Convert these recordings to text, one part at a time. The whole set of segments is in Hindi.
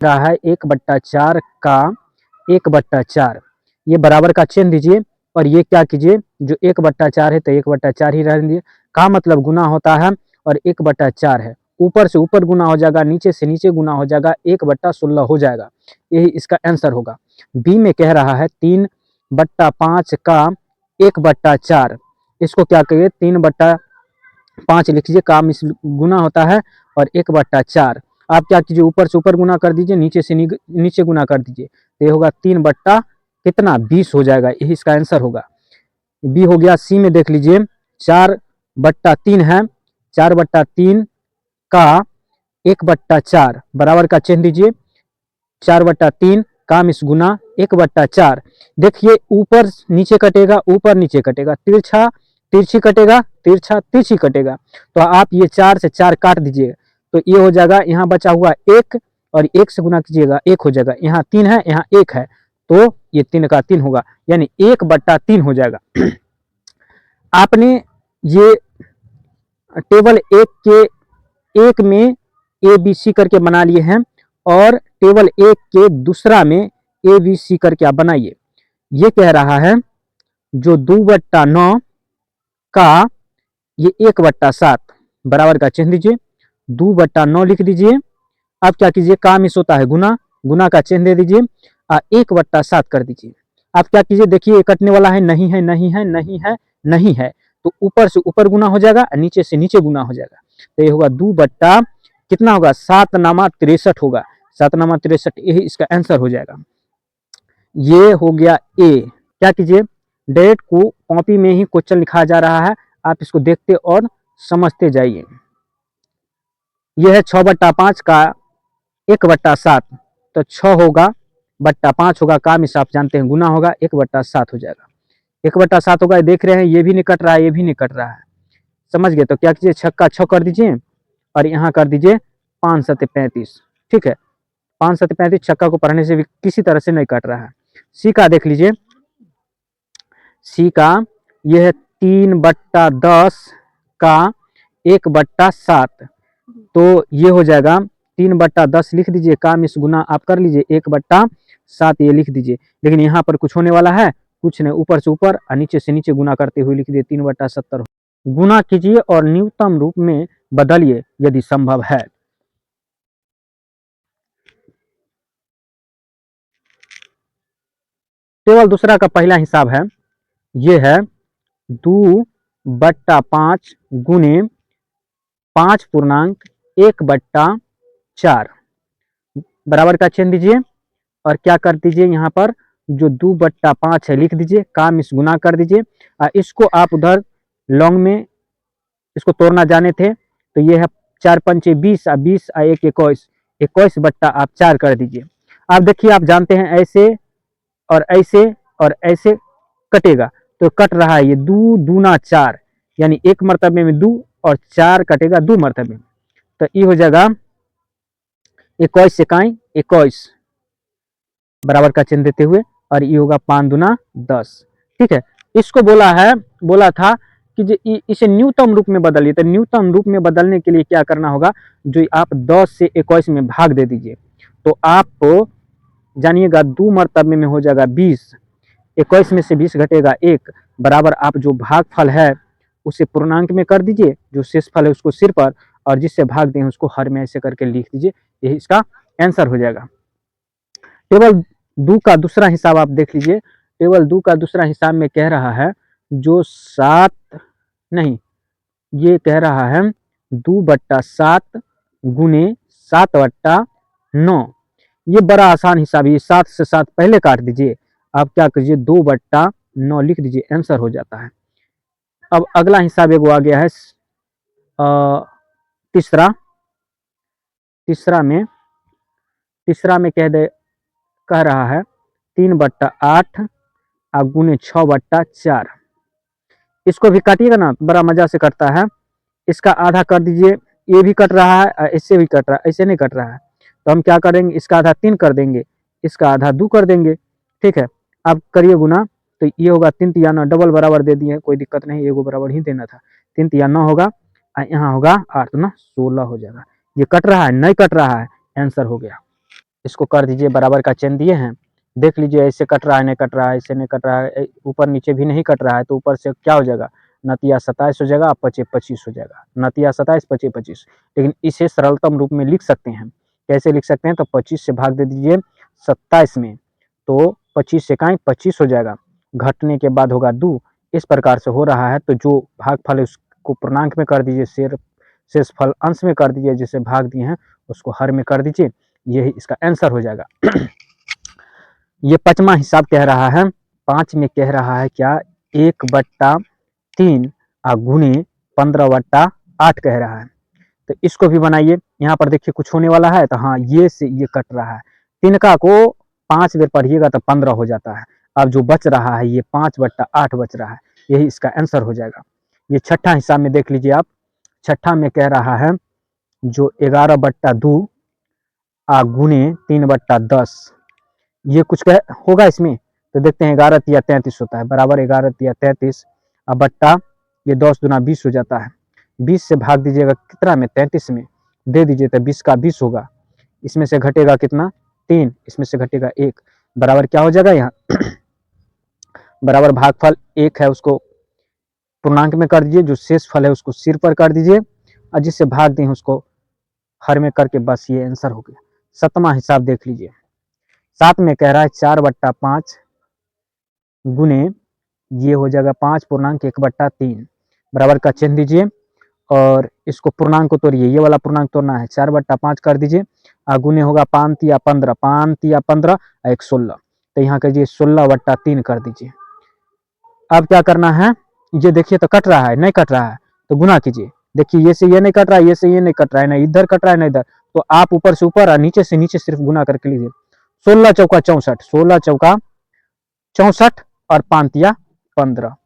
रहा है 1/4 का 1/4, ये बराबर का चिन्ह दीजिए और ये क्या कीजिए, जो 1/4 है तो 1/4 ही रहने दीजिए। का मतलब गुना होता है और 1/4 है, ऊपर से ऊपर गुना हो जाएगा, नीचे से नीचे गुना हो जाएगा, 1/16 हो जाएगा, यही इसका आंसर होगा। बी में कह रहा है 3/5 का 1/4, इसको क्या करिए 3/5 लिख लीजिए, काम इस गुना होता है और 1/4 आप क्या कीजिए, ऊपर से ऊपर गुना कर दीजिए, नीचे से नीचे गुना कर दीजिए, तो ये होगा 3/20 हो जाएगा, यही इसका आंसर होगा। बी हो गया। सी में देख लीजिए 4/3 है, 4/3 का 1/4 बराबर का चिन्ह दीजिए, 4/3 काम इस गुना 1/4। देखिए ऊपर नीचे कटेगा, ऊपर नीचे कटेगा, तिरछा तिरछी कटेगा, तिरछा तिरछी कटेगा, तो आप ये 4 से 4 काट दीजिए, तो ये हो जाएगा, यहाँ बचा हुआ 1 और 1 से गुना कीजिएगा 1 हो जाएगा, यहाँ 3 है यहाँ 1 है, तो ये 3 का 3 होगा, यानी 1/3 हो जाएगा। आपने ये टेबल 1 के 1 में ए बी सी करके बना लिए हैं और टेबल 1 के दूसरा में ए बी सी करके आप बनाइए। ये कह रहा है जो 2/9 का ये 1/7 बराबर का चिन्ह दीजिए, 2/9 लिख दीजिए। अब क्या कीजिए, काम इस होता है गुना, गुना का चिन्ह दे दीजिए, 1/7 कर दीजिए। आप क्या कीजिए, देखिए कटने वाला है, नहीं है नहीं है नहीं है नहीं है, तो ऊपर से ऊपर गुना हो जाएगा, नीचे से नीचे गुना हो जाएगा, तो ये होगा 2 कितना होगा 7×63 होगा, 7×63, यही इसका आंसर हो जाएगा। ये हो गया ए। क्या कीजिए, डायरेक्ट को कॉपी में ही क्वेश्चन लिखा जा रहा है, आप इसको देखते और समझते जाइए। यह है 6/5 का 1/7, तो 6 होगा बट्टा 5 होगा, काम इस आप जानते हैं गुना होगा, 1/7 हो जाएगा, 1/7 होगा। देख रहे हैं ये भी नहीं कट रहा है, ये भी नहीं कट रहा है, समझ गए। तो क्या कीजिए, 6 का 6 कर दीजिए और यहाँ कर दीजिए 5×7=35, ठीक है, 5×7=35, छक्का को पढ़ने से भी किसी तरह से नहीं कट रहा है। सी का देख लीजिए, सी का यह है 3/10 का 1/7, तो ये हो जाएगा 3/10 लिख दीजिए, काम इस गुना आप कर लीजिए, 1/7 ये लिख दीजिए, लेकिन यहाँ पर कुछ होने वाला है, कुछ नहीं, ऊपर से ऊपर और नीचे से नीचे गुना करते हुए लिख दिए 3/70। गुना कीजिए और न्यूनतम रूप में बदलिए यदि संभव है। टेबल दूसरा का पहला हिसाब है, ये है 2/5 गुने 5.1/4 बराबर का चिन्ह दीजिए और क्या कर दीजिए, यहाँ पर जो 2/5 है लिख दीजिए, काम इस गुना कर दीजिए, इसको आप उधर लॉन्ग में इसको तोड़ना जाने थे, तो ये है 4×5 = 20 और 20 और 1 21, 21/4 कर दीजिए। आप देखिए, आप जानते हैं ऐसे और ऐसे और ऐसे कटेगा, तो कट रहा है ये 2 दूना 4, यानी 1 मरतबे में 2 और 4 कटेगा 2 मरतबे में, तो ये हो जाएगा 21 × 21 बराबर का चिन्ह देते हुए, और ये होगा 5 दूना 10, ठीक है। इसको बोला था कि इसे न्यूनतम रूप में बदलिए, तो न्यूनतम रूप में बदलने के लिए क्या करना होगा, जो आप 10 से 21 में भाग दे दीजिए, तो आप जानिएगा 2 मरतबे में हो जाएगा 20, 21 में से 20 घटेगा 1, बराबर आप जो भागफल है उसे पूर्णांक में कर दीजिए, जो शेष फल है उसको सिर पर, और जिससे भाग दें उसको हर में ऐसे करके लिख दीजिए, यही इसका आंसर हो जाएगा। टेबल 2 का दूसरा हिसाब आप देख लीजिए, टेबल 2 का दूसरा हिसाब में कह रहा है जो 7 नहीं, ये कह रहा है 2/7 गुने 7/9, ये बड़ा आसान हिसाब है, 7 से 7 पहले काट दीजिए, आप क्या कीजिए 2/9 लिख दीजिए, आंसर हो जाता है। अब अगला हिसाब एगो आ गया है तीसरा, तीसरा में कह रहा है 3/8 गुने 6/4, इसको भी काटिएगा ना, बड़ा मजा से कटता है, इसका आधा कर दीजिए, ये भी कट रहा है, इससे भी कट रहा है, ऐसे नहीं कट रहा है, तो हम क्या करेंगे, इसका आधा 3 कर देंगे, इसका आधा 2 कर देंगे, ठीक है। अब करिए गुना, तो ये होगा 3 × 9, डबल बराबर दे दिए, कोई दिक्कत नहीं, एगो बराबर ही देना था, 3 × 9 होगा, यहाँ होगा 8 × 16 हो जाएगा। ये कट रहा है नहीं कट रहा है, आंसर हो गया। इसको कर दीजिए बराबर का चिन्ह दिए हैं। देख लीजिए ऐसे कट रहा है, नहीं कट रहा है, ऐसे नहीं कट रहा है, ऊपर नीचे भी नहीं कट रहा है, तो ऊपर से क्या हो जाएगा, नतिया 27 हो जाएगा, पचे 25 हो जाएगा, नतिया 27 पचे 25। लेकिन इसे सरलतम रूप में लिख सकते हैं। कैसे लिख सकते हैं, तो 25 से भाग दे दीजिए 27 में, तो 25 से काएँ 25 हो जाएगा, घटने के बाद होगा 2। इस प्रकार से हो रहा है, तो जो भागफल है उसको पूर्णांक में कर दीजिए, शेषफल अंश में कर दीजिए, जिसे भाग दिए हैं उसको हर में कर दीजिए, यही इसका आंसर हो जाएगा। ये 5वां हिसाब कह रहा है, 5 में कह रहा है क्या, 1/3 गुणे 15/8 कह रहा है। तो इसको भी बनाइए। यहाँ पर देखिए कुछ होने वाला है, तो हाँ ये से ये कट रहा है, तिनका को 5 बार पढ़िएगा तो 15 हो जाता है। अब जो बच रहा है ये 5/8 बच रहा है, यही इसका आंसर हो जाएगा। ये छठा हिसाब में देख लीजिए आप, छठा में कह रहा है जो 11/2 गुणे 3/10, ये कुछ होगा इसमें, तो देखते हैं 11 तिया 33 होता है, बराबर 11 तिया 33, अब बट्टा ये 10 दूना 20 हो जाता है, 20 से भाग दीजिएगा कितना में, 33 में, दे दीजिए तो 20 का 20 होगा, इसमें से घटेगा कितना 3, इसमें से घटेगा 1, बराबर क्या हो जाएगा यहाँ बराबर भागफल 1 है उसको पूर्णांक में कर दीजिए, जो शेष फल है उसको सिर पर कर दीजिए, और जिससे भाग दें उसको हर में करके, बस ये आंसर हो गया। 7वां हिसाब देख लीजिए, 7 में कह रहा है 4/5 गुने, ये हो जाएगा 5.1/3, बराबर का चिन्ह दीजिए और इसको पूर्णांक को तोड़िए, ये वाला पूर्णांक तोड़ना है, 4/5 कर दीजिए, गुने होगा 5 तिया 15, 5 तिया 15 1 16, तो यहाँ करिए 16/3 कर दीजिए। अब क्या करना है, ये देखिए तो कट रहा है, नहीं कट रहा है तो गुना कीजिए, देखिए ये से ये नहीं कट रहा है, ये से ये नहीं कट रहा है, ना इधर कट रहा है ना इधर, तो आप ऊपर से ऊपर और नीचे से नीचे सिर्फ गुना करके लीजिए, 16 चौका 64, 16 चौका 64 और 5 तिया 15,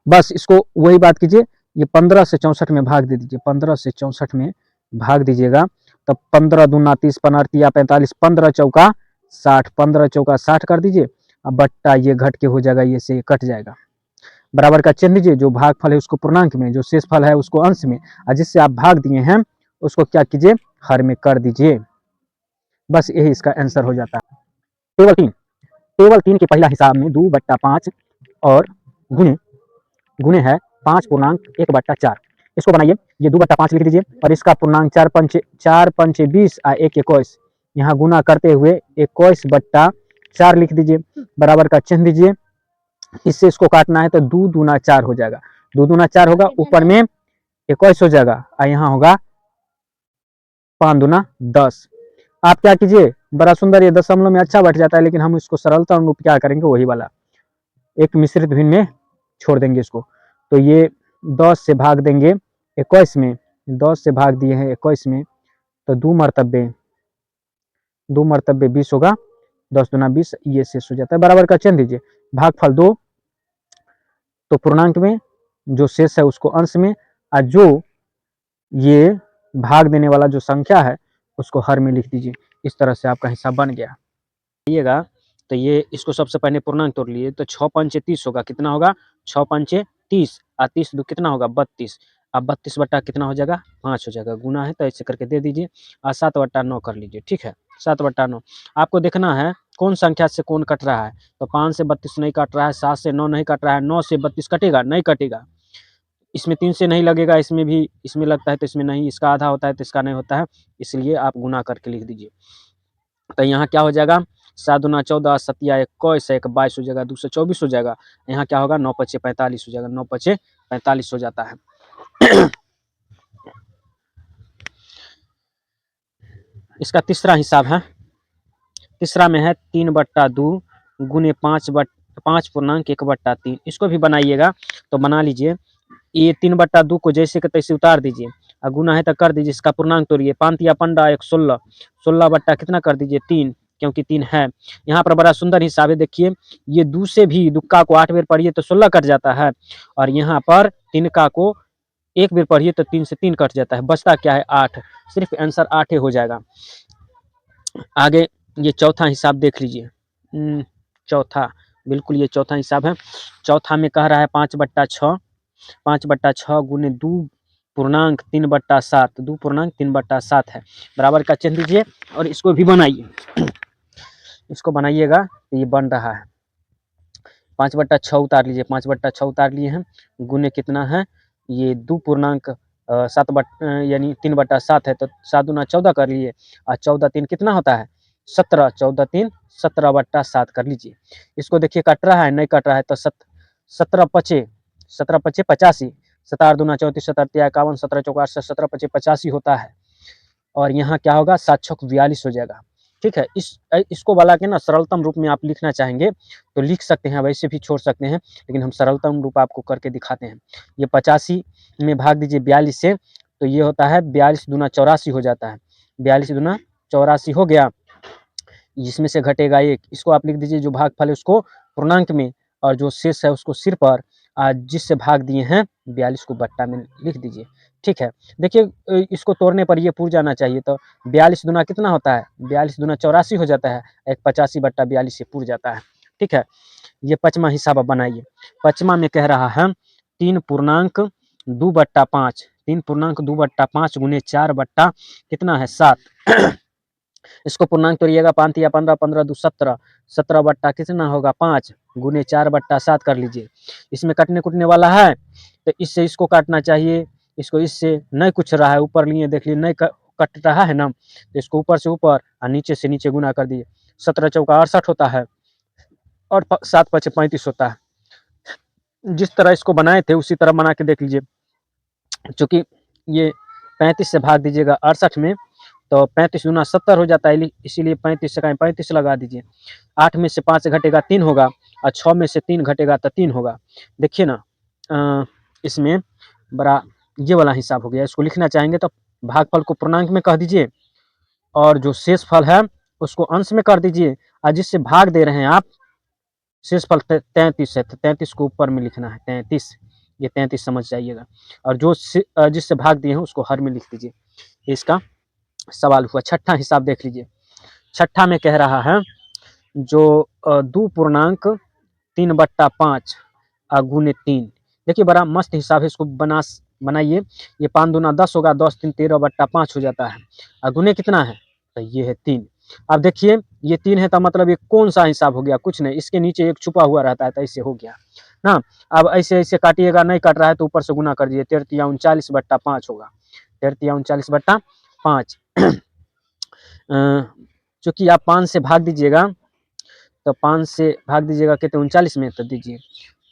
बस इसको वही बात कीजिए, ये 15 से 64 में भाग दे दीजिए, 15 से 64 में भाग दीजिएगा, तो 15 दूना 30, 15 तिया 45, 15 चौका 60, 15 चौका 60 कर दीजिए, अब बट्टा ये घट के हो जाएगा, ये से कट जाएगा, बराबर का चिन्ह दीजिए, जो भागफल है उसको पूर्णांक में, जो शेष फल है उसको अंश में, और जिससे आप भाग दिए हैं उसको क्या कीजिए, हर में कर दीजिए, बस यही इसका आंसर हो जाता है। टेबल 3 के पहला हिसाब में 2/5 और गुणे गुणे है 5.1/4, इसको बनाइए, ये 2/5 लिख दीजिए और इसका पूर्णांक 4×5 = 20 और 1 21, यहाँ गुना करते हुए 21/4 लिख दीजिए, बराबर का चिन्ह दीजिए, इससे इसको काटना है तो 2 दूना 4 हो जाएगा, 2 दूना 4 होगा, ऊपर में 21 हो जाएगा और यहाँ होगा 5 दूना 10। आप क्या कीजिए, बड़ा सुंदर ये दशमलव में अच्छा बैठ जाता है, लेकिन हम इसको सरलता रूप क्या करेंगे, वही वाला एक मिश्रित भिन्न में छोड़ देंगे इसको, तो ये 10 से भाग देंगे 21 में, 10 से भाग दिए हैं 21 में, तो 2 मरतबे 20 होगा, 10 दूना 20, ये शेष हो जाता है, बराबर का चिन्ह दीजिए, भागफल 2 तो पूर्णांक में, जो शेष है उसको अंश में, और जो ये भाग देने वाला जो संख्या है उसको हर में लिख दीजिए, इस तरह से आपका हिसाब बन गया। आइएगा तो ये इसको सबसे पहले पूर्णांक तोड़ लिए, तो 6×5 = 30 होगा, कितना होगा 6×5 = 30 और 30 दो कितना होगा 32, अब 32 बट्टा कितना हो जाएगा 5 हो जाएगा, गुना है तो ऐसे करके दे दीजिए और 7/9 कर लीजिए, ठीक है 7/9। आपको देखना है कौन संख्या से कौन कट रहा है, तो 5 से 32 नहीं कट रहा है, 7 से 9 नहीं कट रहा है, 9 से 32 कटेगा नहीं कटेगा, इसमें 3 से नहीं लगेगा, इसमें भी, इसमें लगता है तो इसमें नहीं, इसका आधा होता है तो इसका नहीं होता है, इसलिए आप गुना करके लिख दीजिए, तो यहाँ क्या हो जाएगा 7 दूना 14, 7 या 21, 1 22 हो जाएगा, 2 से 24 हो जाएगा, यहाँ क्या होगा 9×5 = 45 हो जाएगा, 9×5 = 45 हो जाता है। इसका तीसरा हिसाब है, तीसरा में है 3/2 गुने 5.1/3, इसको भी बनाइएगा, तो बना लीजिए, ये 3/2 को जैसे के तैसे उतार दीजिए और गुना है तो कर दीजिए, इसका पूर्णांक तोड़िए, 5 तिया 15 1 16, 16 बट्टा कितना कर दीजिए 3, क्योंकि 3 है, यहाँ पर बड़ा सुंदर हिसाब है, देखिए ये 2 से भी दुक्का को 8 बार पढ़िए तो 16 कट जाता है, और यहाँ पर तिनका को 1 बार पढ़िए तो 3 से 3 कट जाता है, बचता क्या है 8, सिर्फ आंसर 8 ही हो जाएगा। आगे ये चौथा हिसाब देख लीजिए, चौथा, बिल्कुल ये चौथा हिसाब है, चौथा में कह रहा है 5/6, 5/6 गुने 2 पूर्णांक 3/7, 2 पूर्णांक 3/7 है। बराबर का चिन्ह दीजिए और इसको भी बनाइए। इसको बनाइएगा तो ये बन रहा है 5/6 उतार लीजिए, 5/6 उतार लिए हैं, गुने कितना है, ये 2 पूर्णांक 7 यानी 3/7 है, तो 7 दूना 14 कर लिए, और 14 3 कितना होता है 17, 14 3 17/7 कर लीजिए। इसको देखिए कट रहा है, नहीं कट रहा है, तो 17 पचे 85, 7 दूना 34, 7 तिया 51, 17 चौका 68, 17 पचे 85 होता है। और यहाँ क्या होगा 7 छक 42 हो जाएगा। ठीक है, इसको वाला के ना सरलतम रूप में आप लिखना चाहेंगे तो लिख सकते हैं, वैसे भी छोड़ सकते हैं, लेकिन हम सरलतम रूप आपको करके दिखाते हैं। ये 85 में भाग दीजिए 42 से, तो ये होता है 42 दूना 84 हो जाता है। 42 दूना 84 हो गया, जिसमें से घटेगा 1। इसको आप लिख दीजिए, जो भागफल है उसको पूर्णांक में, और जो शेष है उसको सिर पर, जिससे भाग दिए हैं 42 को बट्टा में लिख दीजिए। ठीक है, देखिए इसको तोड़ने पर ये पूर जाना चाहिए, तो 42 दूना कितना होता है, 42 दूना 84 हो जाता है, एक 85/42 से पूर जाता है। ठीक है, ये पचमा हिसाब आप बनाइए। पचमा में कह रहा है 3 पूर्णांक 2/5, 3 पूर्णांक 2/5 गुने 4 बट्टा कितना है 7। इसको पूर्णांक तोड़िएगा, 5 या 15, 15 दू 17, 17 बट्टा कितना होगा 5 गुने 4/7 कर लीजिए। इसमें कटने कुटने वाला है, तो इससे इसको काटना चाहिए, इसको इससे नहीं कुछ रहा है, ऊपर लिए देख लीजिए नहीं कट रहा है ना, तो इसको ऊपर से ऊपर और नीचे से नीचे गुना कर दिए। 17 चौका 68 होता है, और 7 पचे 35 होता है। जिस तरह इसको बनाए थे उसी तरह बना के देख लीजिए। चूंकि ये 35 से भाग दीजिएगा 68 में, तो 35 दूना 70 हो जाता है, इसीलिए 35 से 35 लगा दीजिए। 8 में से 5 घटेगा 3 होगा, और 6 में से 3 घटेगा तो 3 होगा। देखिए ना, इसमें बड़ा ये वाला हिसाब हो गया। इसको लिखना चाहेंगे तो भागफल को पूर्णांक में कह दीजिए, और जो शेष फल है उसको अंश में कर दीजिए, और जिससे भाग दे रहे हैं आप, शेष फल 33 है, तो 33 को ऊपर में लिखना है, 33, ये 33 समझ जाइएगा, और जो जिससे भाग दिए हैं उसको हर में लिख दीजिए। इसका सवाल हुआ। छठा हिसाब देख लीजिए। छठा में कह रहा है जो 2 पूर्णांक 3/5 गुने 3। देखिए बड़ा मस्त हिसाब है, इसको बनाइए। ये 5 दूना 10 होगा, 10 3 13/5 हो जाता है, और गुने कितना है, तो ये है 3। अब देखिए ये 3 है, तो मतलब ये कौन सा हिसाब हो गया, कुछ नहीं, इसके नीचे एक छुपा हुआ रहता है, तो ऐसे हो गया ना। अब ऐसे ऐसे काटिएगा, नहीं काट रहा है तो ऊपर से गुना कर दीजिए, 13 39/5 होगा, 13 39/5। चूंकि आप 5 से भाग दीजिएगा, तो 5 से भाग दीजिएगा कितने 39 में, तो दीजिए,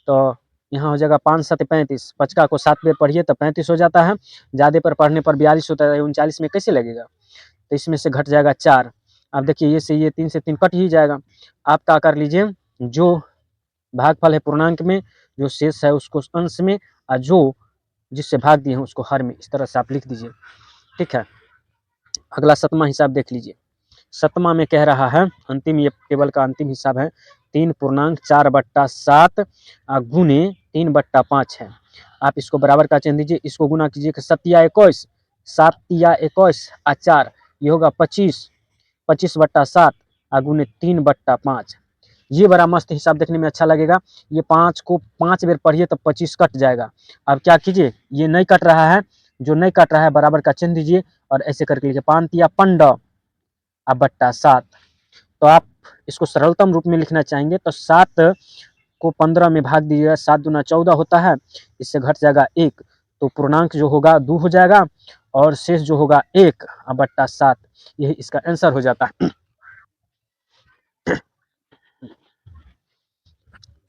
तो यहाँ हो जाएगा 5 7 35, 5 को 7 बेर पढ़िए तो 35 हो जाता है, ज़्यादा पर पढ़ने पर 42 होता है, 39 में कैसे लगेगा, तो इसमें से घट जाएगा 4। अब देखिए ये से ये 3 से 3 कट ही जाएगा। आप क्या कर लीजिए, जो भागफल है पूर्णांक में, जो शेष है उसको अंश में, और जो जिससे भाग दिए हैं उसको हर में, इस तरह से आप लिख दीजिए। ठीक है, अगला 7वां हिसाब देख लीजिए। 7वां में कह रहा है, अंतिम ये टेबल का अंतिम हिसाब है, 3 पूर्णांक 4/7 गुने 3/5 है। आप इसको बराबर का चिन्ह दीजिए, इसको गुना कीजिए, 7 या 21, 7 या 21 और 4, ये होगा 25, 25/7 गुने 3/5। ये बड़ा मस्त हिसाब देखने में अच्छा लगेगा। ये 5 को 5 बेर पढ़िए तो 25 कट जाएगा। अब क्या कीजिए, ये नहीं कट रहा है, जो नहीं कट रहा है बराबर का चिन्ह दीजिए, और ऐसे करके लिखिए 5 या 15/7। तो आप इसको सरलतम रूप में लिखना चाहेंगे तो 7 को 15 में भाग दीजिएगा, 7 दूना 14 होता है, इससे घट जाएगा 1, तो पूर्णांक जो होगा 2 हो जाएगा, और शेष जो होगा 1/7, यही इसका आंसर हो जाता है।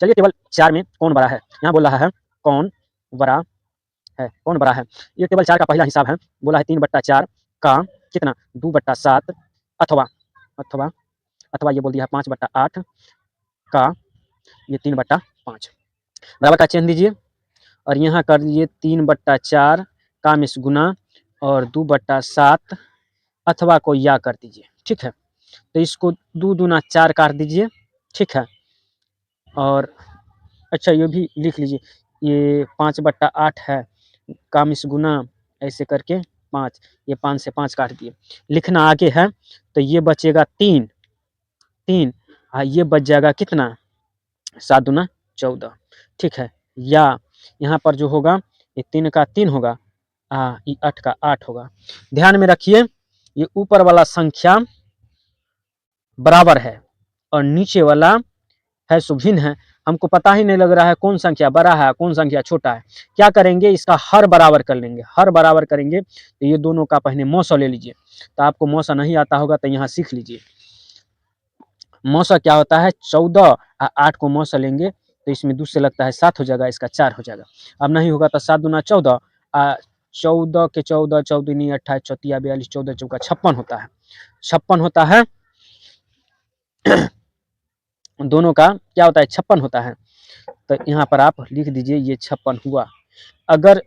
चलिए टेबल 4 में कौन बड़ा है, यहाँ बोल रहा है कौन बड़ा है, कौन बड़ा है। ये टेबल 4 का पहला हिसाब है, बोला है 3/4 का कितना 2/7, अथवा अथवा अथवा ये बोल दिया 5/8 का ये 3/5। बराबर का चिन्ह दीजिए, और यहाँ कर दीजिए 3/4 का में से गुना, और 2/7 अथवा को या कर दीजिए। ठीक है, तो इसको 2 दूना 4 काट दीजिए। ठीक है, और अच्छा ये भी लिख लीजिए, ये 5/8 है, का में से गुना, ऐसे करके 5, ये 5 से 5 काट दिए। लिखना आगे है, तो ये बचेगा 3, 3, ये बच जाएगा कितना 7 दूना 14। ठीक है, या यहाँ पर जो होगा ये 3 का 3 होगा, ये 8 का 8 होगा। ध्यान में रखिए, ये ऊपर वाला संख्या बराबर है और नीचे वाला है सो भिन्न है। हमको पता ही नहीं लग रहा है कौन संख्या बड़ा है कौन संख्या छोटा है। क्या करेंगे, इसका हर बराबर कर लेंगे। हर बराबर करेंगे तो ये दोनों का पहले मौसा ले लीजिए। तो आपको मौसा नहीं आता होगा तो यहाँ सीख लीजिए। मौसा क्या होता है, 14 और 8 को मौसा लेंगे तो इसमें 2 से लगता है 7 हो जाएगा, इसका 4 हो जाएगा। अब नहीं होगा तो 7 दूना 14, 14 के 14, 14 28, 34 42, 14 चौका 56 होता है। 56 होता है। दोनों का क्या होता है, 56 होता है। तो यहाँ पर आप लिख दीजिए ये 56 हुआ। अगर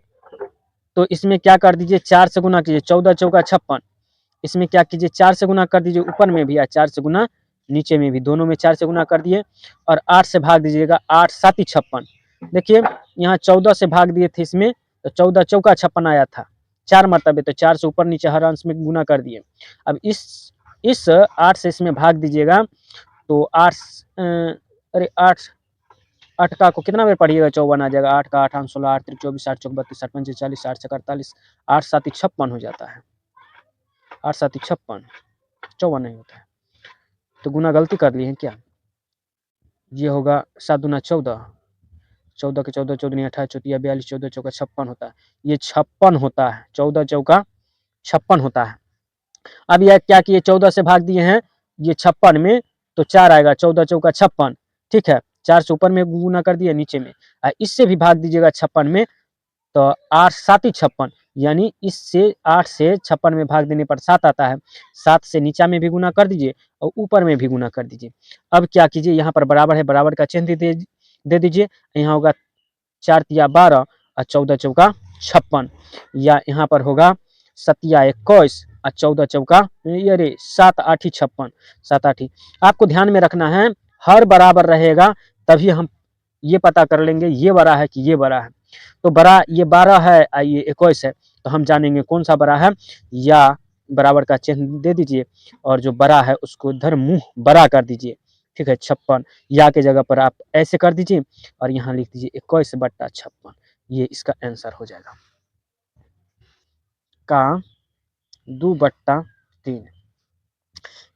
तो इसमें क्या कर दीजिए, 4 से गुना कीजिए, 14 चौका 56। इसमें क्या कीजिए, 4 से गुना कर दीजिए, ऊपर में भी या 4 से गुना नीचे में भी, दोनों में 4 से गुना कर दिए और 8 से भाग दीजिएगा। 8 7 56। देखिए यहाँ 14 से भाग दिए थे इसमें तो 14 चौका 56 आया था 4 मरतबे, तो 4 से ऊपर नीचे हर अंश में गुना कर दिए। अब इस 8 से इसमें भाग दीजिएगा तो 8 अरे 8 8 का को कितना बार पढ़िएगा, 54 आ जाएगा। 8 का 8 8 16 8 24 8 चौक 32 8 पंचे 40 8 छक 48 8 7 56 हो जाता है। 8 7 56, 54 नहीं होता है। तो गुना गलती कर लिए हैं क्या, ये होगा 7 दूना 14, 14 के 14 14 28 चौतिया 42 14 चौका 56 होता है। ये 56 होता है, 14 चौका 56 होता है। अब यह क्या किए, 14 से भाग दिए हैं ये 56 में तो 4 आएगा, 14 चौका 56। ठीक है, 4 से ऊपर में गुना कर दिया नीचे में, इससे भी भाग दीजिएगा 56 में तो 8 7 56, यानी इससे 8 से 56 में भाग देने पर 7 आता है। 7 से नीचा में भी गुना कर दीजिए और ऊपर में भी गुना कर दीजिए। अब क्या कीजिए, यहाँ पर बराबर है, बराबर का चिन्ह दे दीजिए। यहाँ होगा 4 तिया 12 और 14 चौका 56, या यहाँ पर होगा 7 या 21 और 14 चौका अरे 7 8 56, 7 8। आपको ध्यान में रखना है, हर बराबर रहेगा तभी हम ये पता कर लेंगे ये बड़ा है कि ये बड़ा है। तो बड़ा ये 12 है और ये 21 है तो हम जानेंगे कौन सा बड़ा है। या बराबर का चिन्ह दे दीजिए और जो बड़ा है उसको इधर मुंह बड़ा कर दीजिए। ठीक है, 56 या के जगह पर आप ऐसे कर दीजिए और यहाँ लिख दीजिए 21/56। ये इसका आंसर हो जाएगा का 2/3।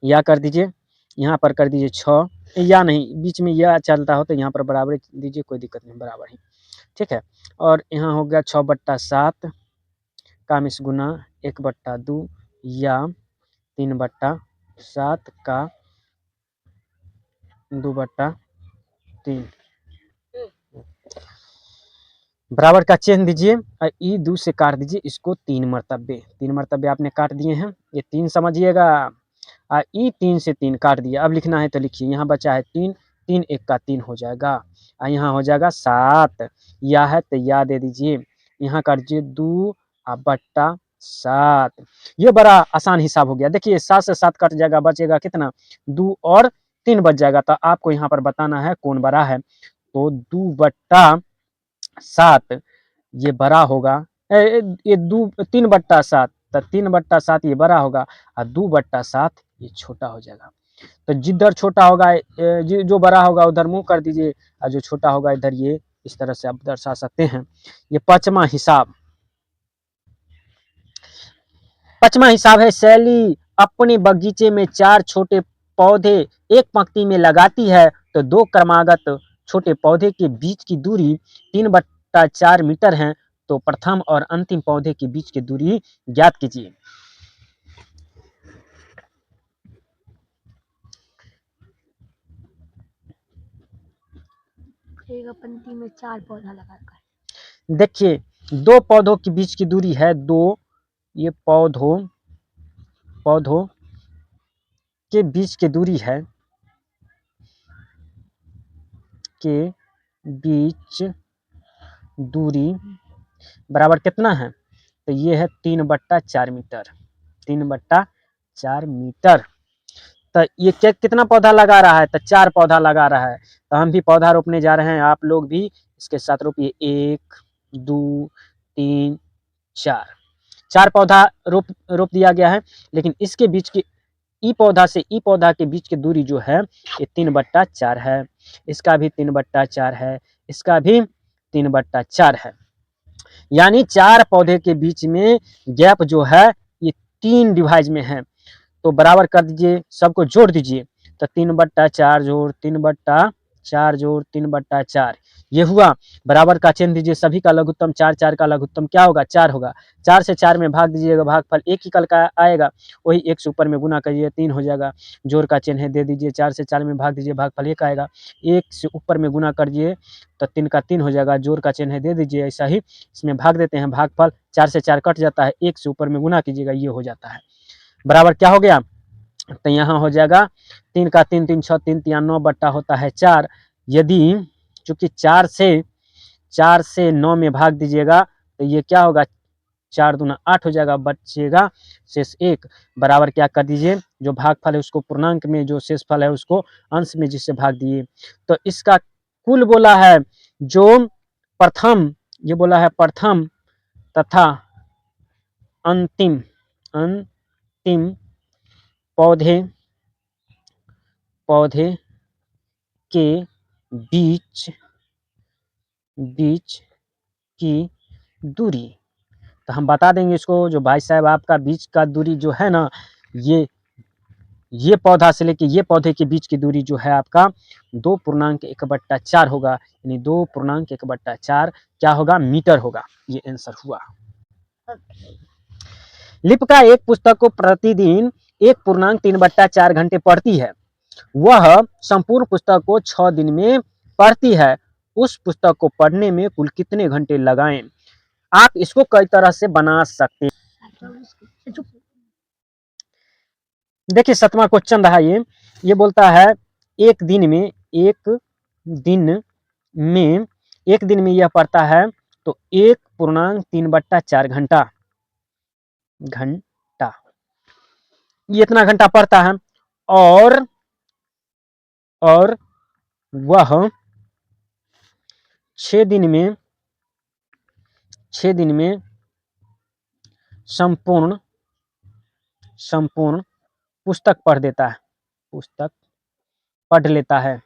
या कर दीजिए, यहाँ पर कर दीजिए 6, या नहीं बीच में यह चलता हो तो यहाँ पर बराबर दीजिए, कोई दिक्कत नहीं, बराबर ही। ठीक है, और यहाँ हो गया 6/7 का मिस गुना 1/2 या 3/7 का 2/3। बराबर का चिन्ह दीजिए और ई 2 से काट दीजिए इसको 3 मरतबे। 3 मरतबे आपने काट दिए हैं, ये 3 समझिएगा। ई 3 से 3 काट दिया। अब लिखना है तो लिखिए, यहाँ बचा है 3, 3 1 का 3 हो जाएगा और यहाँ हो जाएगा 7। या है तो या दे दीजिए, यहाँ कर दीजिए 2/7। ये बड़ा आसान हिसाब हो गया। देखिए 7 से 7 कट जाएगा, बचेगा कितना, 2 और 3 बच जाएगा। तो आपको यहाँ पर बताना है कौन बड़ा है। तो 2/7 ये बड़ा होगा, ये 3/7, तो 3/7 ये बड़ा होगा और 2/7 ये छोटा हो जाएगा। तो जिधर छोटा होगा जो बड़ा होगा उधर मुंह कर दीजिए और जो छोटा होगा इधर, ये इस तरह से आप दर्शा सकते हैं। ये पांचवा हिसाब है। शैली अपने बगीचे में 4 छोटे पौधे एक पंक्ति में लगाती है तो 2 क्रमागत छोटे पौधे के बीच की दूरी 3/4 मीटर है। तो प्रथम और अंतिम पौधे के बीच की दूरी ज्ञात कीजिए। एक पंक्ति में 4 पौधा लगाकर, देखिए 2 पौधों के बीच की दूरी है 2, ये पौधों के बीच की दूरी है, के बीच दूरी बराबर कितना है, तो ये है 3/4 मीटर। 3/4 मीटर। तो ये कितना पौधा लगा रहा है, तो 4 पौधा लगा रहा है। तो हम भी पौधा रोपने जा रहे हैं, आप लोग भी इसके साथ रोपिए। 1 2 3 4, 4 पौधा रोप दिया गया है। लेकिन इसके बीच की ई पौधा से ई पौधा के बीच की दूरी जो है ये 3/4 है। इसका भी 3/4 है, इसका भी 3/4 है। यानी 4 पौधे के बीच में गैप जो है ये 3 डिवाइज में है। तो बराबर कर दीजिए, सबको जोड़ दीजिए। तो 3/4 जोड़ 3/4 जोड़ 3/4 ये हुआ। बराबर का चिन्ह दीजिए, सभी का लघुत्तम 4, 4 का लघुत्तम क्या होगा 4 होगा। 4 से 4 में भाग दीजिएगा, भागफल एक ही कल का आएगा, वही 1 से ऊपर में गुना करिए 3 हो जाएगा। जोड़ का चिन्ह है दे दीजिए, 4 से 4 में भाग दीजिए, भागफल 1 आएगा, 1 से ऊपर में गुना करिए तो 3 का 3 हो जाएगा। जोड़ का चिन्ह है दे दीजिए, ऐसा ही इसमें भाग देते हैं, भागफल 4 से 4 कट जाता है, 1 से ऊपर में गुना कीजिएगा, ये हो जाता है। बराबर क्या हो गया, तो यहाँ हो जाएगा 3 का 3 3 6 3 3 9 बट्टा होता है 4। यदि चूंकि 4 से 9 में भाग दीजिएगा तो ये क्या होगा 4 दूना 8 हो जाएगा, बचेगा शेष 1। बराबर क्या कर दीजिए, जो भागफल है उसको पूर्णांक में, जो शेष फल है उसको अंश में जिससे भाग दिए। तो इसका कुल बोला है जो प्रथम, ये बोला है प्रथम तथा अंतिम पौधे के बीच की दूरी। तो हम बता देंगे इसको, जो भाई साहब आपका बीच का दूरी जो है ना, ये पौधा से लेके ये पौधे के बीच की दूरी जो है आपका 2.1/4 होगा, यानी 2.1/4 क्या होगा मीटर होगा। ये आंसर हुआ। लिपिका एक पुस्तक को प्रतिदिन 1.3/4 घंटे पढ़ती है, वह संपूर्ण पुस्तक को 6 दिन में पढ़ती है, उस पुस्तक को पढ़ने में कुल कितने घंटे लगाएं। आप इसको कई तरह से बना सकते हैं। देखिए 7वां क्वेश्चन रहा ये बोलता है एक दिन में यह पढ़ता है तो 1.3/4 घंटा ये इतना घंटा पढ़ता है, और वह 6 दिन में संपूर्ण पुस्तक पढ़ लेता है।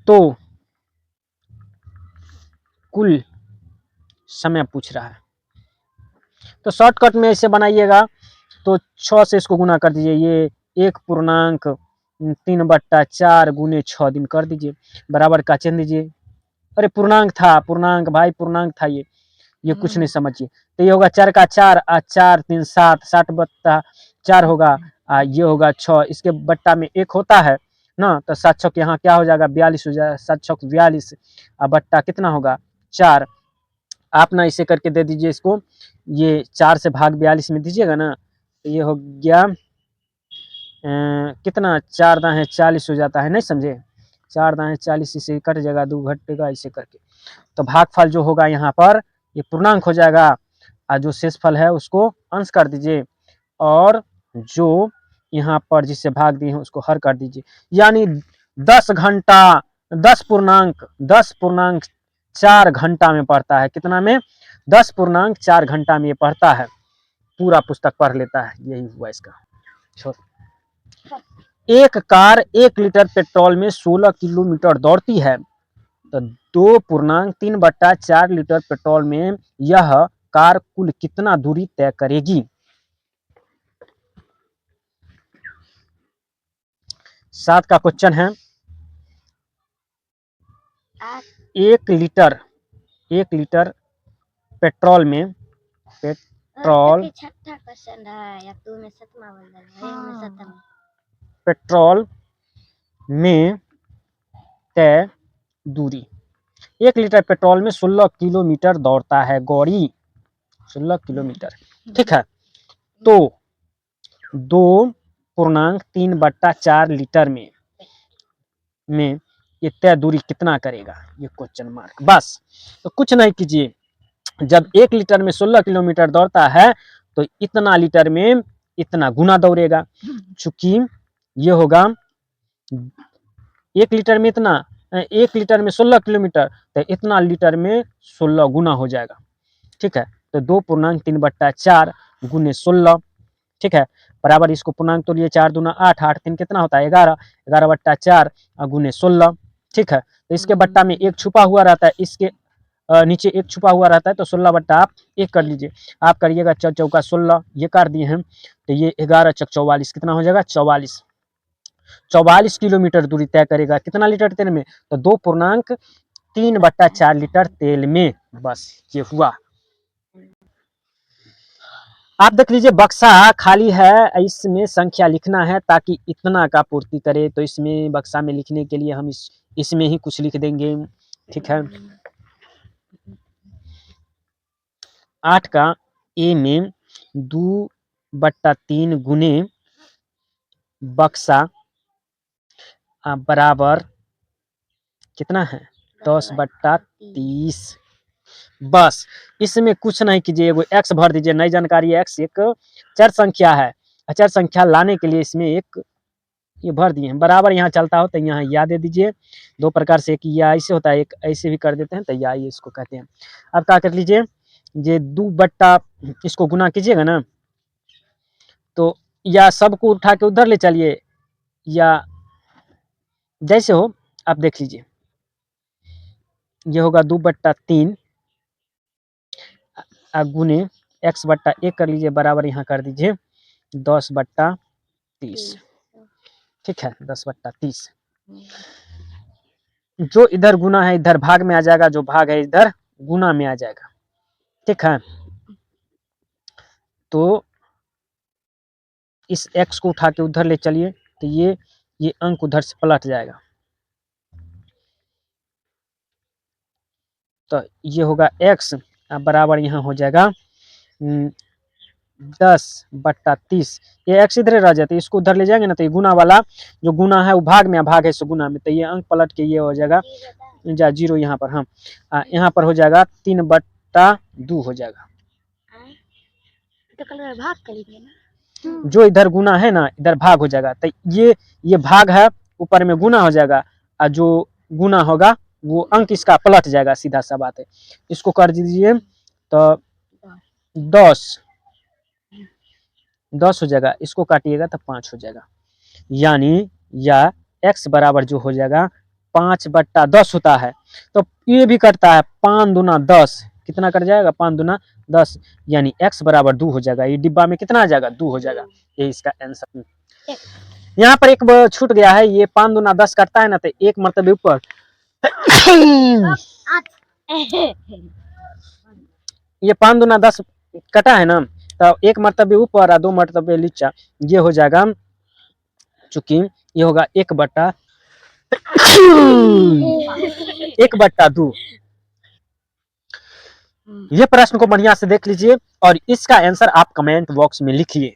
तो कुल समय पूछ रहा है, तो शॉर्टकट में ऐसे बनाइएगा, तो 6 से इसको गुना कर दीजिए, ये 1.3/4 गुने 6 दिन कर दीजिए, बराबर का चिन्ह दीजिए। अरे पूर्णांक भाई पूर्णांक था ये कुछ नहीं समझिए। तो ये होगा 4 का 4 4 3 7 60/4 होगा, ये होगा 6, इसके बट्टा में 1 होता है ना, तो 7 छक यहाँ क्या हो जाएगा 42 हो जाएगा, 7 छक 42 बट्टा कितना होगा 4। आप ना इसे करके दे दीजिए इसको, ये 4 से भाग 42 में दीजिएगा ना, तो ये हो गया कितना 4 दाएं 40 हो जाता है, नहीं समझे, 4 दाएं 40 इसे कट जाएगा, 2 घटेगा इसे करके, तो भागफल जो होगा यहाँ पर ये पूर्णांक हो जाएगा, और जो शेषफल है उसको अंश कर दीजिए, और जो यहाँ पर जिससे भाग दिए हैं उसको हर कर दीजिए, यानी 10 घंटा 10.4 घंटा में पढ़ता है। कितना में 10.4 घंटा में ये पढ़ता है, पूरा पुस्तक पढ़ लेता है, यही हुआ इसका। एक कार 1 लीटर पेट्रोल में 16 किलोमीटर दौड़ती है, तो 2.3/4 लीटर पेट्रोल में यह कार कुल कितना दूरी तय करेगी। 7 का क्वेश्चन है, 1 लीटर पेट्रोल में पेट्रोल में तय दूरी, 1 लीटर पेट्रोल में 16 किलोमीटर दौड़ता है गौरी, 16 किलोमीटर, ठीक है। तो 2.3/4 लीटर में ये तय दूरी कितना करेगा, ये क्वेश्चन मार्क। बस तो कुछ नहीं कीजिए, जब 1 लीटर में 16 किलोमीटर दौड़ता है तो इतना लीटर में इतना गुना दौड़ेगा, चूंकि ये होगा 1 लीटर में इतना, 1 लीटर में 16 किलोमीटर, तो इतना लीटर में 16 गुना हो जाएगा, ठीक है। तो 2.3/4 गुने 16, ठीक है। बराबर इसको पूर्णांक तोड़िए, 4 दूना 8, 8 3 कितना होता है 11, 11 बट्टा 4 गुने 16। ठीक है, तो इसके बट्टा में एक छुपा हुआ रहता है, इसके नीचे एक छुपा हुआ रहता है, तो 16 बट्टा आप एक कर लीजिए। आप करिएगा 4 चौका 16, ये कर दिए हम, तो ये 11 चौक 44 कितना हो जाएगा 44। 44 किलोमीटर दूरी तय करेगा कितना लीटर तेल में, तो 2.3/4 लीटर तेल में। बस ये हुआ। आप देख लीजिए बक्सा खाली है, इसमें संख्या लिखना है ताकि इतना का पूर्ति करे, तो इसमें बक्सा में लिखने के लिए हम इसमें ही कुछ लिख देंगे। ठीक है, 8 का ए में 2/3 गुने बक्सा बराबर कितना है 10/30। बस इसमें कुछ नहीं कीजिए, एगो एक्स भर दीजिए, नई जानकारी एक्स एक चर संख्या है, अचर संख्या लाने के लिए इसमें एक ये भर दिए हैं, बराबर यहाँ चलता हो तो यहाँ या दे दीजिए। दो प्रकार से, एक या ऐसे होता है, एक ऐसे भी कर देते हैं, तो या ये इसको कहते हैं। अब क्या कर लीजिए, ये 2 इसको गुना कीजिएगा ना, तो या सबको उठा के उधर ले चलिए, या जैसे हो आप देख लीजिए। ये होगा 2/3 गुने x/1 कर लीजिए, बराबर यहाँ कर दीजिए 10/30। ठीक है, 10/30। जो इधर गुना है इधर भाग में आ जाएगा, जो भाग है इधर गुना में आ जाएगा। ठीक है, तो इस x को उठा के उधर ले चलिए, तो ये अंक उधर से पलट जाएगा, तो ये होगा x बराबर यहाँ हो जाएगा 10/30। ये x इधर रह जाता है, इसको उधर ले जाएंगे ना, तो ये गुना वाला जो गुना है वो भाग में, भाग है सो गुना में, तो ये अंक पलट के ये हो जाएगा जा 0 यहाँ पर। हम यहाँ पर हो जाएगा 3/2 हो जाएगा। तो कल भाग कर लीजिए ना, जो इधर गुना है ना इधर भाग हो जाएगा, तो ये भाग है ऊपर में गुना हो जाएगा, और जो गुना होगा वो अंक इसका पलट जाएगा, सीधा सा बात है। इसको कर दीजिए तो 10 हो जाएगा, इसको काटिएगा तो 5 हो जाएगा, यानी या x बराबर जो हो जाएगा 5/10 होता है, तो ये भी कटता है 5 दूना 10, कितना कट जाएगा 5 दूना 10, यानी x बराबर 2 हो जाएगा। ये डिब्बा में कितना आ जाएगा 2 हो जाएगा, ये इसका आंसर। यहाँ पर एक छूट गया है, ये 5 दूना 10 कटता है ना, तो एक मरतबे ऊपर ये 5 दूना 10 कटा है ना, तो एक मरतबे ऊपर और 2 मरतबे नीचा, ये हो जाएगा, चूंकि ये होगा 1/2। ये प्रश्न को बढ़िया से देख लीजिए और इसका आंसर आप कमेंट बॉक्स में लिखिए।